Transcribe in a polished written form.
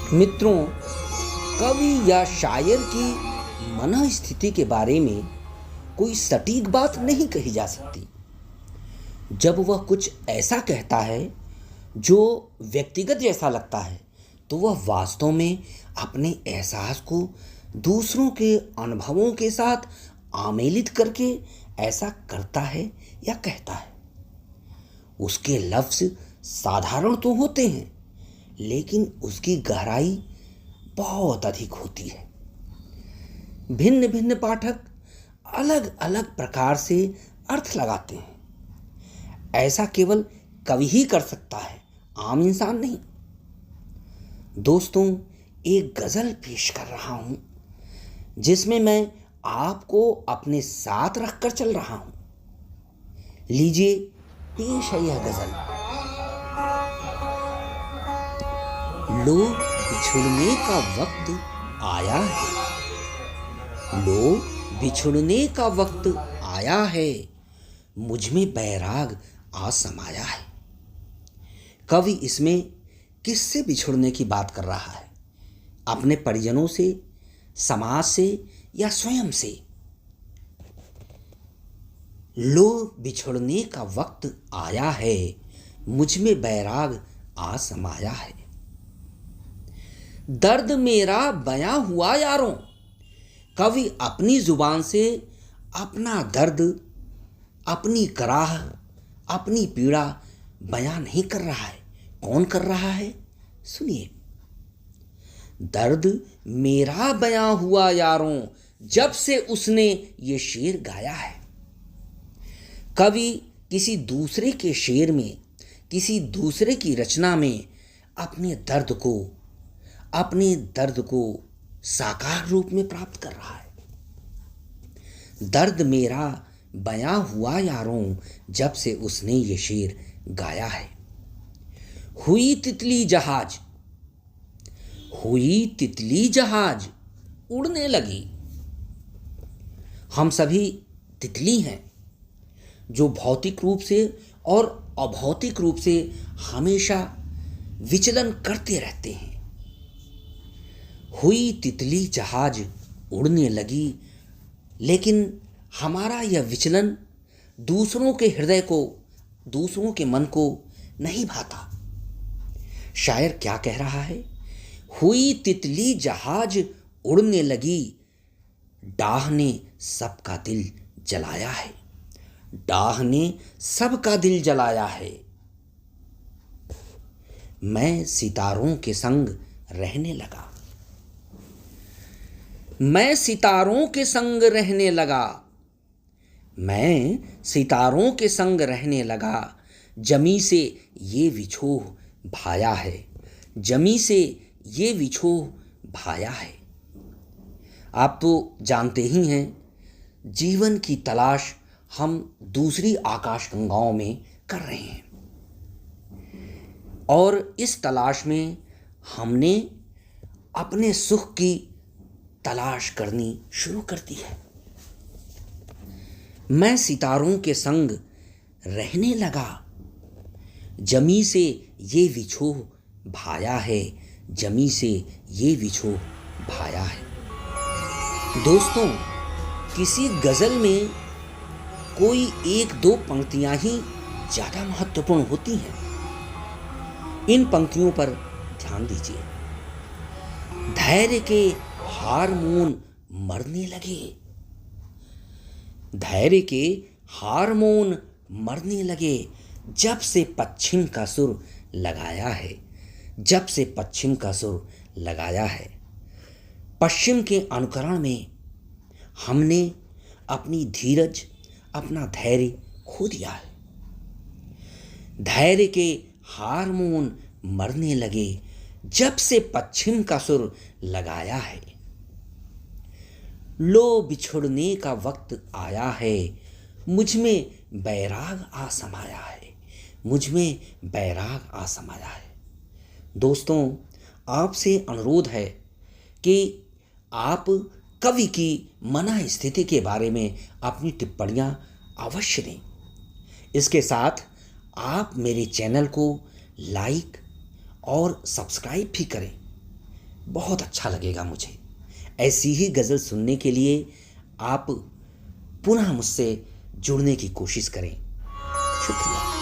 मित्रों, कवि या शायर की मन स्थिति के बारे में कोई सटीक बात नहीं कही जा सकती। जब वह कुछ ऐसा कहता है जो व्यक्तिगत जैसा लगता है, तो वह वास्तव में अपने एहसास को दूसरों के अनुभवों के साथ आमेलित करके ऐसा करता है या कहता है। उसके लफ्ज़ साधारण तो होते हैं, लेकिन उसकी गहराई बहुत अधिक होती है। भिन्न भिन्न पाठक अलग अलग प्रकार से अर्थ लगाते हैं। ऐसा केवल कवि ही कर सकता है, आम इंसान नहीं। दोस्तों, एक गज़ल पेश कर रहा हूँ जिसमें मैं आपको अपने साथ रखकर चल रहा हूँ। लीजिए, पेश है यह गज़ल। लो, बिछुड़ने का वक्त आया है। लो, बिछुड़ने का वक्त आया है, मुझ में बैराग आ समाया है। कवि इसमें किससे बिछुड़ने की बात कर रहा है? अपने परिजनों से, समाज से या स्वयं से? लो, बिछुड़ने का वक्त आया है, मुझ में बैराग आ समाया है। दर्द मेरा बयां हुआ यारों। कवि अपनी जुबान से अपना दर्द, अपनी कराह, अपनी पीड़ा बयां नहीं कर रहा है। कौन कर रहा है? सुनिए। दर्द मेरा बयां हुआ यारों, जब से उसने ये शेर गाया है। कवि किसी दूसरे के शेर में, किसी दूसरे की रचना में अपने दर्द को साकार रूप में प्राप्त कर रहा है। दर्द मेरा बयां हुआ यारों, जब से उसने ये शेर गाया है। हुई तितली जहाज, हुई तितली जहाज, उड़ने लगी। हम सभी तितली हैं जो भौतिक रूप से और अभौतिक रूप से हमेशा विचलन करते रहते हैं। हुई तितली जहाज उड़ने लगी, लेकिन हमारा यह विचलन दूसरों के हृदय को, दूसरों के मन को नहीं भाता। शायर क्या कह रहा है? हुई तितली जहाज उड़ने लगी, डाह ने सबका दिल जलाया है। डाह ने सबका दिल जलाया है। मैं सितारों के संग रहने लगा। मैं सितारों के संग रहने लगा। मैं सितारों के संग रहने लगा। जमी से ये विछोह भाया है। जमी से ये विछोह भाया है। आप तो जानते ही हैं, जीवन की तलाश हम दूसरी आकाशगंगाओं में कर रहे हैं, और इस तलाश में हमने अपने सुख की तलाश करनी शुरू कर दी है। मैं सितारों के संग रहने लगा। जमी से ये विछोह भाया है। जमी से ये विछोह भाया है। दोस्तों, किसी गज़ल में कोई एक दो पंक्तियां ही ज़्यादा महत्वपूर्ण होती हैं। इन पंक्तियों पर ध्यान दीजिए। धैर्य के हार्मोन मरने लगे। धैर्य के हार्मोन मरने लगे, जब से पश्चिम का सुर लगाया है। जब से पश्चिम का सुर लगाया है। पश्चिम के अनुकरण में हमने अपनी धीरज, अपना धैर्य खो दिया है। धैर्य के हार्मोन मरने लगे, जब से पश्चिम का सुर लगाया है। लो, बिछुड़ने का वक्त आया है, मुझ में बैराग आ समाया है। मुझ में बैराग आ समाया है। दोस्तों, आपसे अनुरोध है कि आप कवि की मन स्थिति के बारे में अपनी टिप्पणियां अवश्य दें। इसके साथ आप मेरे चैनल को लाइक और सब्सक्राइब भी करें, बहुत अच्छा लगेगा मुझे। ऐसी ही गज़ल सुनने के लिए आप पुनः मुझसे जुड़ने की कोशिश करें। शुक्रिया।